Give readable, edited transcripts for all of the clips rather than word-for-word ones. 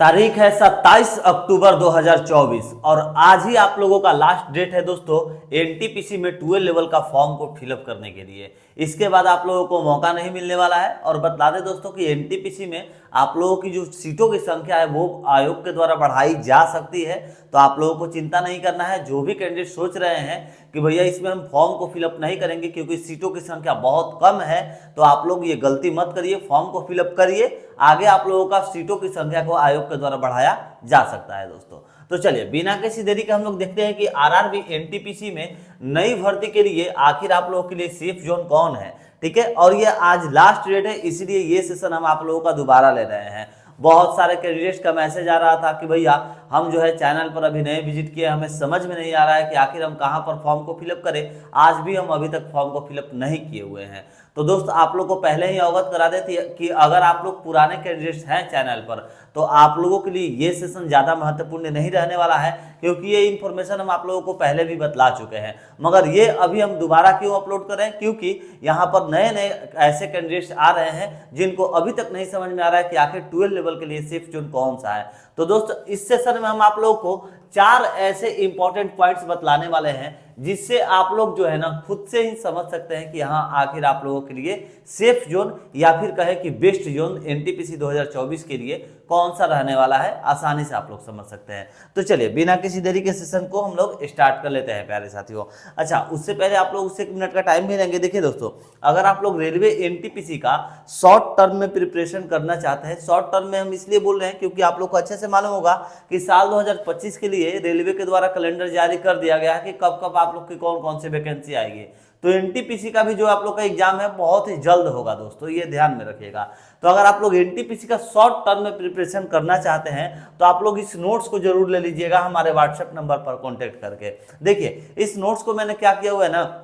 तारीख है 27 अक्टूबर 2024 और आज ही आप लोगों का लास्ट डेट है दोस्तों एनटीपीसी में 12 लेवल का फॉर्म को फिलअप करने के लिए। इसके बाद आप लोगों को मौका नहीं मिलने वाला है। और बता दें दोस्तों कि एनटीपीसी में आप लोगों की जो सीटों की संख्या है वो आयोग के द्वारा बढ़ाई जा सकती है। तो आप लोगों को चिंता नहीं करना है। जो भी कैंडिडेट सोच रहे हैं कि भैया इसमें हम फॉर्म को फिलअप नहीं करेंगे क्योंकि सीटों की संख्या बहुत कम है, तो आप लोग ये गलती मत करिए, फॉर्म को फिलअप करिए। आगे आप लोगों का सीटों की संख्या को आयोग के द्वारा बढ़ाया जा सकता है दोस्तों। तो चलिए बिना किसी देरी के हम लोग देखते हैं कि आरआरबी एनटीपीसी में नई भर्ती के लिए आखिर आप लोगों के लिए सेफ जोन कौन है। ठीक है, और ये आज लास्ट डेट है, इसलिए ये सेशन हम आप लोगों का दोबारा ले रहे हैं। बहुत सारे कैंडिडेट्स का मैसेज आ रहा था कि भैया हम जो है चैनल पर अभी नए विजिट किए, हमें समझ में नहीं आ रहा है कि आखिर हम कहां पर फॉर्म को फिलअप करें। आज भी हम अभी तक फॉर्म को फिलअप नहीं किए हुए हैं। तो दोस्त आप लोग को पहले ही अवगत करा देती है कि अगर आप लोग पुराने कैंडिडेट्स हैं चैनल पर तो आप लोगों के लिए ये सेशन ज़्यादा महत्वपूर्ण नहीं रहने वाला है, क्योंकि ये इन्फॉर्मेशन हम आप लोगों को पहले भी बतला चुके हैं। मगर ये अभी हम दोबारा क्यों अपलोड कर रहे हैं, क्योंकि यहाँ पर नए नए ऐसे कैंडिडेट्स आ रहे हैं जिनको अभी तक नहीं समझ में आ रहा है कि आखिर 12 लेवल के लिए सेफ जोन कौन सा है। तो दोस्त इस सेशन में हम आप लोगों को 4 ऐसे इंपॉर्टेंट पॉइंट्स बतलाने वाले हैं जिससे आप लोग जो है ना खुद से ही समझ सकते हैं कि हाँ आखिर आप लोगों के लिए सेफ जोन या फिर कहे कि बेस्ट जोन एनटीपीसी 2024 के लिए कौन सा रहने वाला है, आसानी से आप लोग समझ सकते हैं। तो चलिए बिना किसी देरी के सेशन को हम लोग स्टार्ट कर लेते हैं प्यारे साथियों। अच्छा, उससे पहले आप लोग उससे 1 मिनट का टाइम भी लेंगे। देखिए दोस्तों, अगर आप लोग रेलवे एनटीपीसी का शॉर्ट टर्म में प्रिपरेशन करना चाहते हैं, शॉर्ट टर्म में हम इसलिए बोल रहे हैं क्योंकि आप लोग को अच्छे से मालूम होगा कि साल 2025 के लिए रेलवे के द्वारा कैलेंडर जारी कर दिया गया है कि कब कब आप लोग की कौन कौन सी वैकेंसी आएगी। तो एनटीपीसी का भी जो आप लोग का एग्जाम है बहुत ही जल्द होगा दोस्तों, ये ध्यान में रखिएगा। तो अगर आप लोग एनटीपीसी का शॉर्ट टर्म में प्रिपरेशन करना चाहते हैं तो आप लोग इस नोट्स को जरूर ले लीजिएगा हमारे व्हाट्सएप नंबर पर कांटेक्ट करके। देखिए इस नोट्स को मैंने क्या किया हुआ है ना,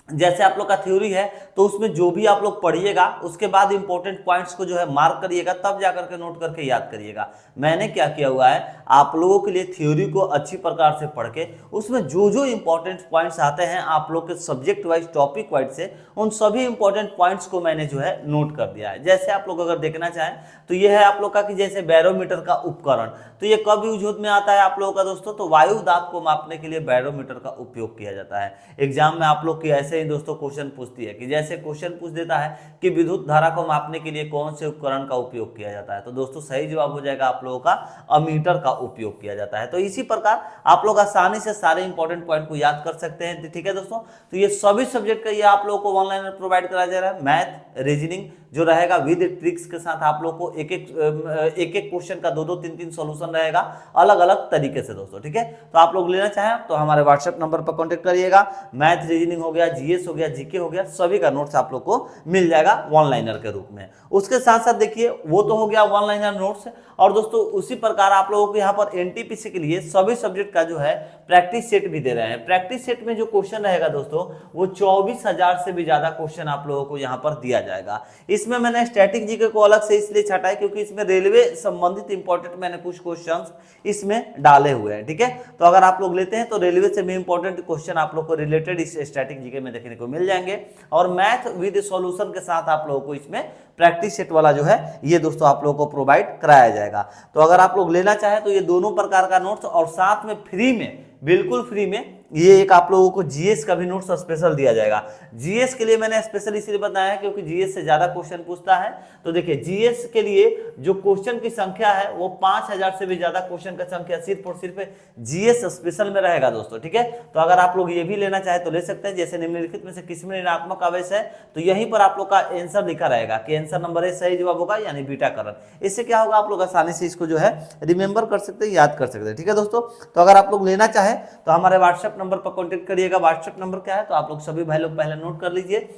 जैसे आप लोग का थ्योरी है तो उसमें जो भी आप लोग पढ़िएगा उसके बाद इंपॉर्टेंट पॉइंट्स को जो है मार्क करिएगा, तब जाकर के नोट करके याद करिएगा। मैंने क्या किया हुआ है, आप लोगों के लिए थ्योरी को अच्छी प्रकार से पढ़ के उसमें जो जो इंपॉर्टेंट पॉइंट्स आते हैं आप लोग के सब्जेक्ट वाइज टॉपिक वाइज से, उन सभी इंपॉर्टेंट पॉइंट्स को मैंने जो है नोट कर दिया है। जैसे आप लोग अगर देखना चाहें तो ये है आप लोग का कि जैसे बैरोमीटर का उपकरण, तो ये कब यूज में आता है आप लोगों का दोस्तों, तो वायु दाब को मापने के लिए बैरोमीटर का उपयोग किया जाता है। एग्जाम में आप लोग की ऐसे ही दोस्तों क्वेश्चन पूछती है कि जैसे क्वेश्चन पूछ देता है कि विद्युत धारा को मापने के लिए कौन से उपकरण का उपयोग किया जाता है, तो दोस्तों सही जवाब हो जाएगा आप लोगों का अमीटर का उपयोग किया जाता है। तो इसी प्रकार आप लोग आसानी से सारे इंपॉर्टेंट पॉइंट को याद कर सकते हैं। ठीक है दोस्तों, तो ये सभी सब्जेक्ट का ये आप लोगों को ऑनलाइन प्रोवाइड कराया जा रहा है। मैथ, रीजनिंग जो रहेगा विद ट्रिक्स के साथ आप लोग को एक एक क्वेश्चन का 2-2, 3-3 सॉल्यूशन रहेगा अलग अलग तरीके से दोस्तों। ठीक है, तो आप लोग लेना चाहें तो हमारे व्हाट्सएप नंबर पर कांटेक्ट करिएगा। मैथ, रीजनिंग हो गया, जीएस हो गया, जीके हो गया, सभी का नोट्स आप लोग को मिल जाएगा वन लाइनर के रूप में। उसके साथ साथ देखिए वो तो हो गया वन लाइनर नोट्स, और दोस्तों उसी प्रकार आप लोगों को यहाँ पर एनटीपीसी के लिए सभी सब्जेक्ट का जो है प्रैक्टिस सेट भी दे रहे हैं। प्रैक्टिस सेट में जो क्वेश्चन रहेगा दोस्तों वो 24,000 से भी ज्यादा क्वेश्चन आप लोगों को यहाँ पर दिया जाएगा। इसमें मैंने स्टैटिक जीके को अलग से इसलिए छाटा है क्योंकि इसमें रेलवे संबंधित इंपॉर्टेंट मैंने कुछ क्वेश्चंस इसमें डाले हुए हैं। ठीक है, तो अगर आप लोग लेते हैं तो रेलवे से भी इंपॉर्टेंट क्वेश्चन आप लोग को रिलेटेड इस स्टैटिक जीके में देखने को मिल जाएंगे, और मैथ विद सॉल्यूशन के साथ आप लोगों को इसमें प्रैक्टिस सेट वाला जो है ये दोस्तों आप लोगों को प्रोवाइड कराया जाएगा। तो अगर आप लोग लेना चाहें तो ये दोनों प्रकार का नोट्स, और साथ में फ्री में, बिल्कुल फ्री में ये एक आप लोगों को जीएस का भी नोट्स स्पेशल दिया जाएगा। जीएस के लिए मैंने स्पेशल इसलिए बताया है क्योंकि जीएस से ज्यादा क्वेश्चन पूछता है। तो देखिए जीएस के लिए जो क्वेश्चन की संख्या है वो 5,000 से भी ज्यादा क्वेश्चन की संख्या सिर्फ और सिर्फ जीएस स्पेशल में रहेगा दोस्तों। ठीक है, तो अगर आप लोग ये भी लेना चाहे तो ले सकते हैं। जैसे निम्नलिखित में से किसमें ऋणात्मक आवेश है, तो यहीं पर आप लोग का आंसर लिखा रहेगा कि आंसर नंबर ए सही जवाब होगा, यानी बीटा करण। इससे क्या होगा, आप लोग आसानी से इसको जो है रिमेंबर कर सकते हैं, याद कर सकते हैं। ठीक है दोस्तों, तो अगर आप लोग लेना चाहे तो हमारे व्हाट्सएप नंबर पर कॉन्टेक्ट करिएगा। व्हाट्सएप नंबर क्या है तो आप लोग सभी भाई लोग पहले नोट कर लीजिए।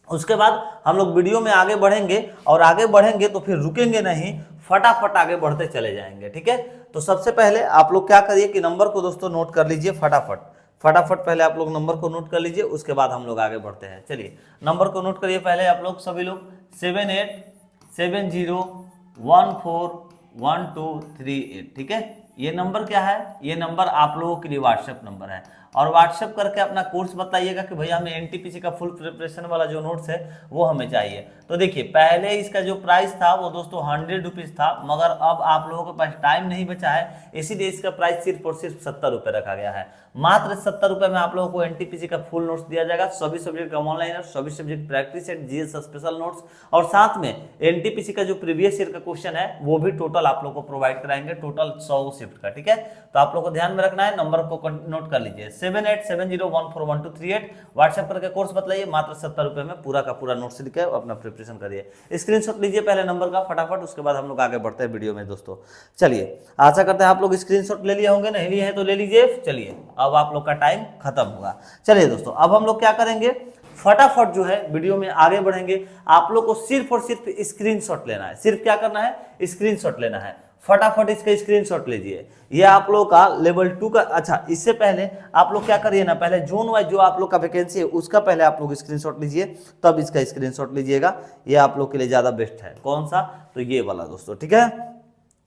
उसके बाद हम लोग वीडियो में आगे बढ़ेंगे, और आगे बढ़ेंगे तो फिर रुकेंगे नहीं, फटाफट आगे बढ़ते चले जाएंगे। ठीक है, तो सबसे पहले आप लोग क्या करिए कि नंबर को दोस्तों नोट कर लीजिए फटाफट फटाफट। पहले आप लोग नंबर को नोट कर लीजिए, उसके बाद हम लोग आगे बढ़ते हैं। चलिए नंबर को नोट करिए पहले आप लोग सभी लोग, 7870141238। ठीक है, ये नंबर क्या है, ये नंबर आप लोगों के लिए व्हाट्सएप नंबर है, और व्हाट्सएप करके अपना कोर्स बताइएगा कि भैया हमें एनटीपीसी का फुल प्रिपरेशन वाला जो नोट्स है वो हमें चाहिए। तो देखिए पहले इसका जो प्राइस था वो दोस्तों 100 रुपीज़ था, मगर अब आप लोगों के पास टाइम नहीं बचा है, इसीलिए इसका प्राइस सिर्फ और सिर्फ 70 रुपये रखा गया है। मात्र 70 रुपये में आप लोगों को एनटीपीसी का फुल नोट्स दिया जाएगा, सभी सब्जेक्ट का ऑनलाइन नोट्स, सभी subject practice set, GS special notes, और साथ में एनटीपीसी का जो प्रीवियस ईयर का क्वेश्चन है वो भी टोटल आप लोग को प्रोवाइड कराएंगे, टोटल 100 शिफ्ट का। ठीक है, तो आप लोग को ध्यान में रखना है, नंबर को नोट कर लीजिए 7870141238, व्हाट्सएप करके कोर्स बताइए, मात्र 70 रुपये में पूरा का पूरा नोट्स लिखे अपना प्रिपरेशन करिए। स्क्रीनशॉट लीजिए पहले नंबर का फटाफट, उसके बाद हम लोग आगे बढ़ते हैं वीडियो में दोस्तों। चलिए आशा करते हैं आप लोग स्क्रीनशॉट ले लिए होंगे, नहीं लिए हैं तो ले लीजिए। चलिए अब आप लोग का टाइम खत्म होगा। चलिए दोस्तों अब हम लोग क्या करेंगे, फटाफट जो है वीडियो में आगे बढ़ेंगे। आप लोग को सिर्फ और सिर्फ स्क्रीनशॉट लेना है, सिर्फ क्या करना है, स्क्रीनशॉट लेना है। फटाफट इसका स्क्रीनशॉट लीजिए, ये आप लोग का लेवल 2 का। अच्छा इससे पहले आप लोग क्या करिए ना, पहले जोन वाइज जो आप लोग का वैकेंसी है उसका पहले आप लोग स्क्रीनशॉट लीजिए, तब इसका स्क्रीनशॉट लीजिएगा, ये आप लोग के लिए ज्यादा बेस्ट है। कौन सा, तो ये वाला दोस्तों। ठीक है,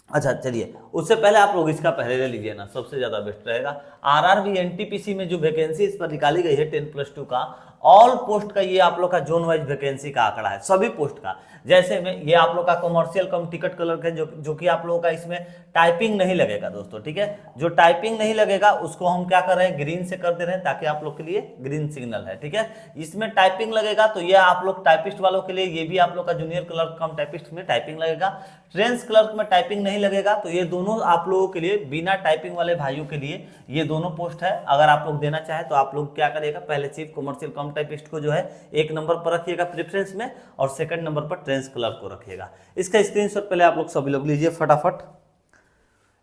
अच्छा चलिए उससे पहले आप लोग इसका पहले ले लीजिए ना, सबसे ज्यादा बेस्ट रहेगा। आरआरबी एनटीपीसी में जो वैकेंसी इस पर निकाली गई है 10+2 का ऑल पोस्ट का, ये आप लोग का जोन वाइज वैकेंसी का आंकड़ा है सभी पोस्ट का। जैसे में ये आप लोग का कमर्शियल कम टिकट क्लर्क है, जो कि आप लोगों का इसमें टाइपिंग नहीं लगेगा दोस्तों। ठीक है, जो टाइपिंग नहीं लगेगा उसको हम क्या कर रहे हैं, ग्रीन से कर दे रहे हैं, ताकि आप लोग के लिए ग्रीन सिग्नल है। ठीक है, इसमें टाइपिंग लगेगा तो ये आप लोग टाइपिस्ट वालों के लिए, ये भी आप लोग का जूनियर क्लर्क कम टाइपिस्ट में टाइपिंग लगेगा। ट्रेंस क्लर्क में टाइपिंग नहीं लगेगा, तो ये दोनों आप लोगों के लिए, बिना टाइपिंग वाले भाइयों के लिए ये दोनों पोस्ट है। अगर आप लोग देना चाहे तो आप लोग क्या करिएगा, पहले चीफ कमर्शियल कम टाइपिस्ट को जो है 1 नंबर पर रखिएगा प्रेफरेंस में, और 2nd नंबर पर ट्रेंस क्लर्क को रखिएगा। इसका स्क्रीनशॉट पहले आप लोग सभी लोग लीजिए, फटाफट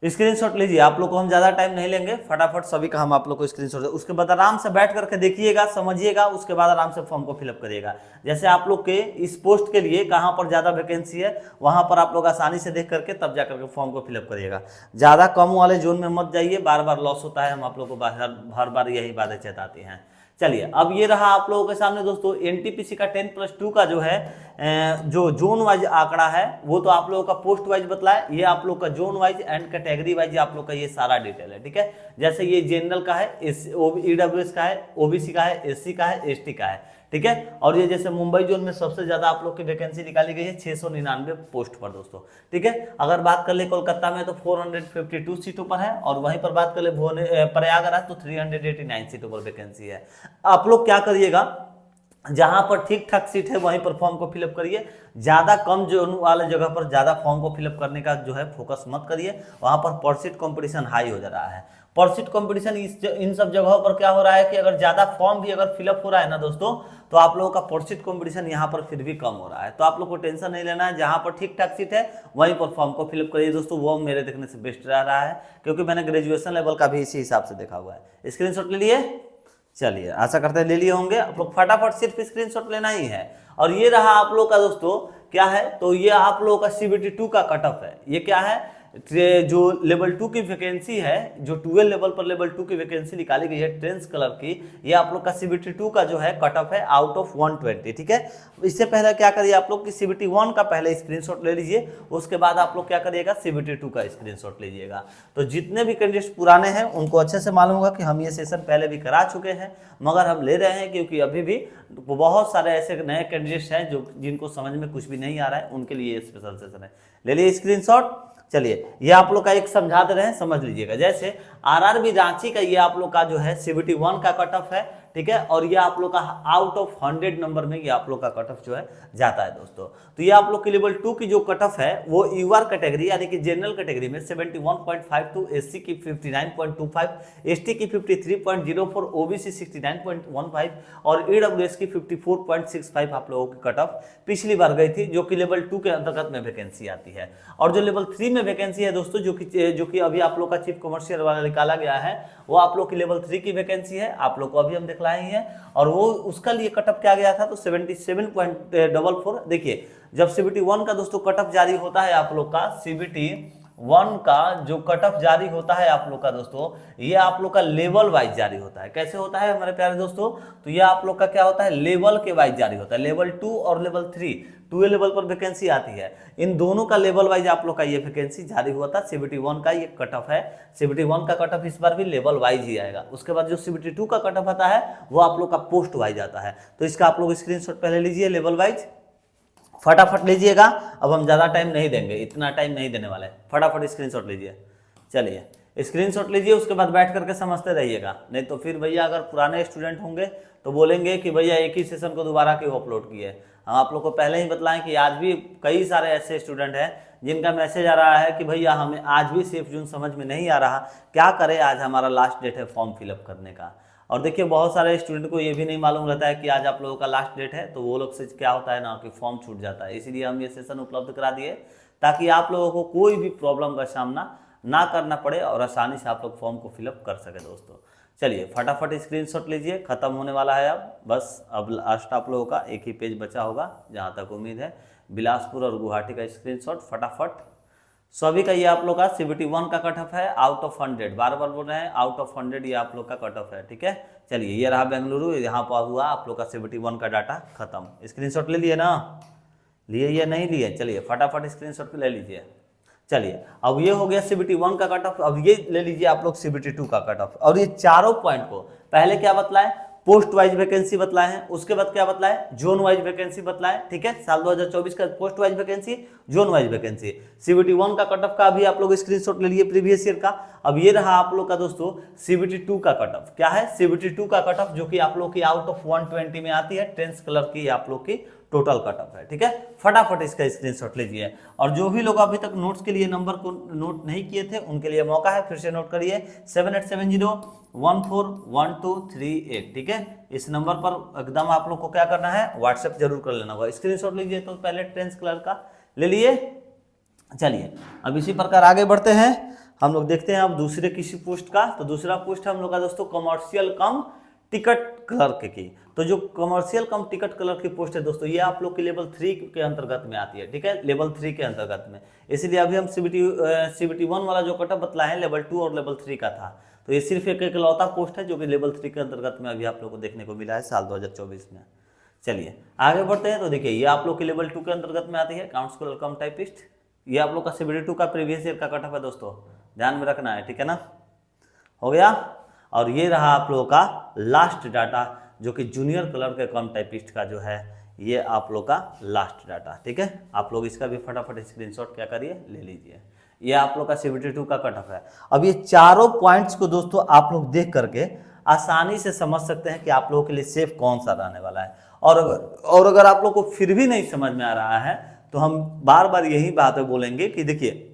स्क्रीनशॉट लीजिए। आप लोग को हम ज्यादा टाइम नहीं लेंगे, फटाफट सभी का हम आप लोग को स्क्रीनशॉट, उसके बाद आराम से बैठ करके देखिएगा, समझिएगा, उसके बाद आराम से फॉर्म को फिलअप करिएगा। जैसे आप लोग के इस पोस्ट के लिए कहां पर ज्यादा वैकेंसी है वहां पर आप लोग आसानी से देख करके तब जाकर के फॉर्म को फिलअप करिएगा। ज्यादा कम वाले जोन में मत जाइए, बार बार लॉस होता है, हम आप लोग को हर बार यही बातें चेताते हैं। चलिए अब ये रहा आप लोगों के सामने दोस्तों एनटीपीसी का 10+2 का जो है जो जोन वाइज आंकड़ा है, वो तो आप लोगों का पोस्ट वाइज बतलाए, ये आप लोग का zone wise and category wise आप लोग का ये सारा डिटेल है। ठीक है, जैसे ये जनरल का है, ईडब्ल्यूएस का है, ओबीसी का है, एससी का है, एसटी का है। ठीक है, और ये जैसे मुंबई जोन में सबसे ज्यादा आप लोग की वैकेंसी निकाली गई है 699 पोस्ट पर दोस्तों। ठीक है, अगर बात कर ले कोलकाता में तो 452 सीटों पर है, और वहीं पर बात कर ले प्रयागराज तो 389 सीटों पर वैकेंसी है। आप लोग क्या करिएगा, जहां पर ठीक ठाक सीट है वहीं पर फॉर्म को फिलअप करिए, ज्यादा कम जोन वाले जगह पर ज्यादा फॉर्म को फिलअप करने का जो है फोकस मत करिए, वहां पर पर सीट कंपटीशन हाई हो जा रहा है। पर सीट कंपटीशन इन सब जगहों पर क्या हो रहा है कि अगर ज्यादा फॉर्म भी अगर फिलअप हो रहा है ना दोस्तों, तो आप लोगों का पर सीट कंपटीशन यहाँ पर फिर भी कम हो रहा है। तो आप लोग को टेंशन नहीं लेना है, जहां पर ठीक ठाक सीट है वहीं पर फॉर्म को फिलअप करिए दोस्तों, वो मेरे देखने से बेस्ट रह रहा है, क्योंकि मैंने ग्रेजुएशन लेवल का भी इसी हिसाब से देखा हुआ है। स्क्रीनशॉट ले लिए, चलिए आशा करते हैं ले लिए होंगे आप लोग, फटाफट सिर्फ स्क्रीनशॉट लेना ही है। और ये रहा आप लोग का दोस्तों क्या है, तो ये आप लोगों का CBT 2 का कट ऑफ है। ये क्या है, जो लेवल 2 की वैकेंसी है, जो 12 लेवल पर लेवल 2 की वैकेंसी निकाली गई है ट्रेंस कलर की, ये आप लोग का CBT 2 का जो है कट ऑफ है आउट ऑफ 120। ठीक है, इससे पहले क्या करिए आप लोग कि CBT 1 का पहले स्क्रीनशॉट ले लीजिए, उसके बाद आप लोग क्या करिएगा CBT 2 का स्क्रीनशॉट लीजिएगा। तो जितने भी कैंडिडेट्स पुराने हैं उनको अच्छे से मालूम होगा कि हम ये सेशन पहले भी करा चुके हैं, मगर हम ले रहे हैं क्योंकि अभी भी बहुत सारे ऐसे नए कैंडिडेट्स हैं जो जिनको समझ में कुछ भी नहीं आ रहा है, उनके लिए स्पेशल सेशन है। ले लिए स्क्रीनशॉट। चलिए ये आप लोग का एक समझा दे रहे हैं, समझ लीजिएगा। जैसे आरआरबी रांची का ये आप लोग का जो है CBT 1 का कट ऑफ है। ठीक है, और ये आप लोग का आउट ऑफ 100 नंबर में ये आप लोग का कट ऑफ जो है जाता है दोस्तों। तो ये आप लोग की लेवल 2 की जो कट ऑफ है वो यूआर कैटेगरी यानी कि जनरल कैटेगरी में 71.52, एससी की 59.25, एसटी की 53.04, ओबीसी 69.15 और ईडब्ल्यूएस की 54.65 आप लोगों की कट ऑफ पिछली बार गई थी, जो कि लेवल 2 के अंतर्गत में वैकेंसी आती है। और जो लेवल 3 में वैकेंसी है दोस्तों, जो कि अभी आप लोग का चीफ कमर्शियल वाला निकाला गया है, वो आप लोग की लेवल 3 की वैकेंसी है, आप लोग को अभी हम दिखलाए हैं। और वो उसका लिए कटअप क्या गया था, तो 77.44। देखिए जब CBT 1 का दोस्तों कटअप जारी होता है आप लोग का CBT वन का जो कट ऑफ जारी होता है आप लोग का दोस्तों, ये आप लोग का लेवल वाइज जारी होता है। कैसे होता है हमारे प्यारे दोस्तों, तो ये आप लोग का क्या होता है, लेवल के वाइज जारी होता है। लेवल 2 और लेवल 3 2 लेवल पर वैकेंसी आती है, इन दोनों का लेवल वाइज आप लोग का ये वैकेंसी जारी हुआ था। CBT 1 का ये कट ऑफ है, CBT 1 का कट ऑफ इस बार भी लेवल वाइज ही आएगा। उसके बाद जो CBT 2 का कट ऑफ आता है वो आप लोग का पोस्ट वाइज आता है। तो इसका आप लोग स्क्रीनशॉट पहले लीजिए लेवल वाइज, फटाफट लीजिएगा। अब हम ज़्यादा टाइम नहीं देंगे, इतना टाइम नहीं देने वाले, फटाफट स्क्रीनशॉट लीजिए। चलिए स्क्रीनशॉट लीजिए, उसके बाद बैठ करके समझते रहिएगा। नहीं तो फिर भैया अगर पुराने स्टूडेंट होंगे तो बोलेंगे कि भैया एक ही सेशन को दोबारा क्यों अपलोड किए। हम आप लोग को पहले ही बतलाएं कि आज भी कई सारे ऐसे स्टूडेंट हैं जिनका मैसेज आ रहा है कि भैया हमें आज भी सेफ जोन समझ में नहीं आ रहा, क्या करें, आज हमारा लास्ट डेट है फॉर्म फिलअप करने का। और देखिए बहुत सारे स्टूडेंट को ये भी नहीं मालूम रहता है कि आज आप लोगों का लास्ट डेट है, तो वो लोग से क्या होता है ना कि फॉर्म छूट जाता है। इसीलिए हम ये सेशन उपलब्ध करा दिए ताकि आप लोगों को कोई भी प्रॉब्लम का सामना ना करना पड़े और आसानी से आप लोग फॉर्म को फिलअप कर सके दोस्तों। चलिए फटाफट स्क्रीनशॉट लीजिए, खत्म होने वाला है अब, बस अब लास्ट आप लोगों का एक ही पेज बचा होगा जहाँ तक उम्मीद है। बिलासपुर और गुवाहाटी का स्क्रीनशॉट फटाफट सभी का। ये आप लोग का CBT 1 का कट ऑफ है आउट ऑफ 100, बार बार बोल रहे हैं आउट ऑफ 100 ये आप लोग का कट ऑफ है, ठीक है। चलिए ये रहा बेंगलुरु, यहाँ पर हुआ आप लोग का CBT 1 का डाटा खत्म। स्क्रीनशॉट ले लिए ना, लिए या नहीं लिए, चलिए फटाफट स्क्रीनशॉट ले लीजिए। चलिए अब ये हो गया CBT 1 का कट ऑफ, अब ये ले लीजिए आप लोग CBT 2 का कट ऑफ। और ये चारों पॉइंट को पहले क्या बतलाए, पोस्ट वाइज वैकेंसी बतलाए हैं, उसके बाद क्या बतलाए, जोन वाइज वैकेंसी बतलाए, ठीक है। साल 2024 का post wise vacancy, zone wise vacancy. CBT 1 का कट ऑफ का भी आप लोग स्क्रीनशॉट ले लिए प्रीवियस ईयर का। अब ये रहा आप लोग का दोस्तों CBT 2 का कट ऑफ, क्या है CBT 2 का कट ऑफ, जो कि आप लोग की आउट ऑफ 120 में आती है। टेंस कलर की आप लोग की टोटल कट ऑफ है, ठीक है। फटाफट इसका स्क्रीनशॉट लीजिए। और जो भी लोग अभी तक नोट्स के लिए नंबर को नोट नहीं किए थे उनके लिए मौका है, फिर से नोट करिए 7870141238, ठीक है। इस नंबर पर एकदम आप लोग को क्या करना है, व्हाट्सएप जरूर कर लेना होगा। स्क्रीनशॉट लीजिए तो पहले टेंस कलर का ले लिए। चलिए अब इसी प्रकार आगे बढ़ते हैं, हम लोग देखते हैं अब दूसरे किसी पोस्ट का। तो दूसरा पोस्ट है हम लोग का दोस्तों कमर्शियल कम टिकट क्लर्क की। तो जो कमर्शियल कम टिकट क्लर्क की पोस्ट है दोस्तों, ये आप लोग की लेवल 3 के अंतर्गत में आती है, ठीक है, लेवल 3 के अंतर्गत में। इसलिए अभी हम CBT 1 वाला जो कट ऑफ बतलाए हैं लेवल 2 और लेवल 3 का था, तो ये सिर्फ एक इकलौता पोस्ट है जो कि लेवल 3 के अंतर्गत में अभी आप लोग को देखने को मिला है साल 2024 में। चलिए आगे बढ़ते हैं। तो देखिए ये आप लोग की लेवल 2 के अंतर्गत में आती है अकाउंट्स क्लर्क कम टाइपिस्ट। ये आप लोग का CBT 2 का प्रीवियस ईयर का कट ऑफ है दोस्तों, ध्यान में रखना है, ठीक है ना, हो गया। और ये रहा आप लोगों का लास्ट डाटा जो कि जूनियर क्लर्क के कम टाइपिस्ट का जो है, ये आप लोग का लास्ट डाटा, ठीक है। आप लोग इसका भी फटाफट स्क्रीनशॉट क्या करिए ले लीजिए। ये आप लोग का CBT 2 का कट ऑफ है। अब ये चारों पॉइंट्स को दोस्तों आप लोग देख करके आसानी से समझ सकते हैं कि आप लोगों के लिए सेफ कौन सा रहने वाला है। और अगर आप लोग को फिर भी नहीं समझ में आ रहा है तो हम बार बार यही बातें बोलेंगे कि देखिए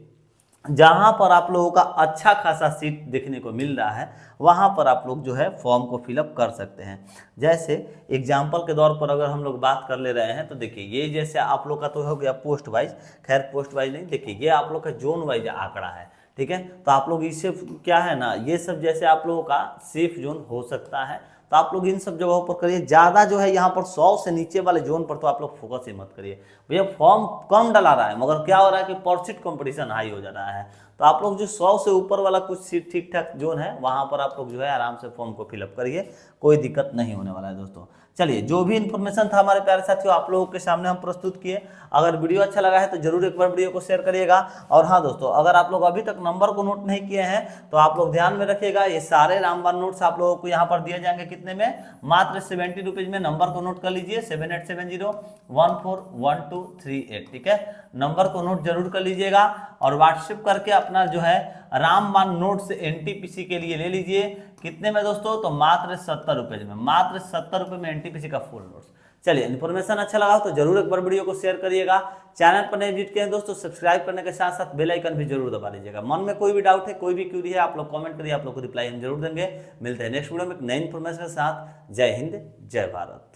जहां पर आप लोगों का अच्छा खासा सीट देखने को मिल रहा है वहां पर आप लोग जो है फॉर्म को फिलअप कर सकते हैं। जैसे एग्जाम्पल के तौर पर अगर हम लोग बात कर ले रहे हैं तो देखिए ये जैसे आप लोग का तो हो गया पोस्ट वाइज, खैर पोस्ट वाइज नहीं, देखिए ये आप लोग का जोन वाइज आंकड़ा है, ठीक है। तो आप लोग इससे क्या है ना, ये सब जैसे आप लोगों का सेफ जोन हो सकता है, तो आप लोग इन सब जगहों पर करिए। ज़्यादा जो है यहाँ पर 100 से नीचे वाले जोन पर तो आप लोग फोकस ही मत करिए। भैया फॉर्म कम डला रहा है मगर क्या हो रहा है कि परसीट कंपटीशन हाई हो जा रहा है, तो आप लोग जो 100 से ऊपर वाला कुछ सीट ठीक ठाक जोन है वहाँ पर आप लोग जो है आराम से फॉर्म को फिलअप करिए, कोई दिक्कत नहीं होने वाला है दोस्तों। चलिए जो भी इन्फॉर्मेशन था हमारे प्यारे साथियों आप लोगों के सामने हम प्रस्तुत किए। अगर वीडियो अच्छा लगा है तो जरूर एक बार वीडियो को शेयर करिएगा। और हाँ दोस्तों, अगर आप लोग अभी तक नंबर को नोट नहीं किए हैं तो आप लोग ध्यान में रखिएगा, ये सारे रामबाण नोट्स आप लोगों को यहाँ पर दिए जाएंगे कितने में, मात्र 70 रुपीज में। नंबर को नोट कर लीजिए 7870141238, ठीक है। नंबर को नोट जरूर कर लीजिएगा और व्हाट्सएप करके अपना जो है रामबाण नोट्स NTPC के लिए ले लीजिए। कितने में दोस्तों, तो मात्र 70 रुपए में, मात्र 70 रुपए में NTPC का फुल नोट्स। चलिए इन्फॉर्मेशन अच्छा लगा तो जरूर एक बार वीडियो को शेयर करिएगा। चैनल पर नए विजिट किए हैं दोस्तों, सब्सक्राइब करने के साथ साथ बेल आइकन भी जरूर दबा लीजिएगा। मन में कोई भी डाउट है, कोई भी क्यूरी है, आप लोग कमेंट करिए, आप लोग को रिप्लाई हम जरूर देंगे। मिलते हैं नेक्स्ट वीडियो में एक नई इन्फॉर्मेशन के साथ। जय हिंद, जय भारत।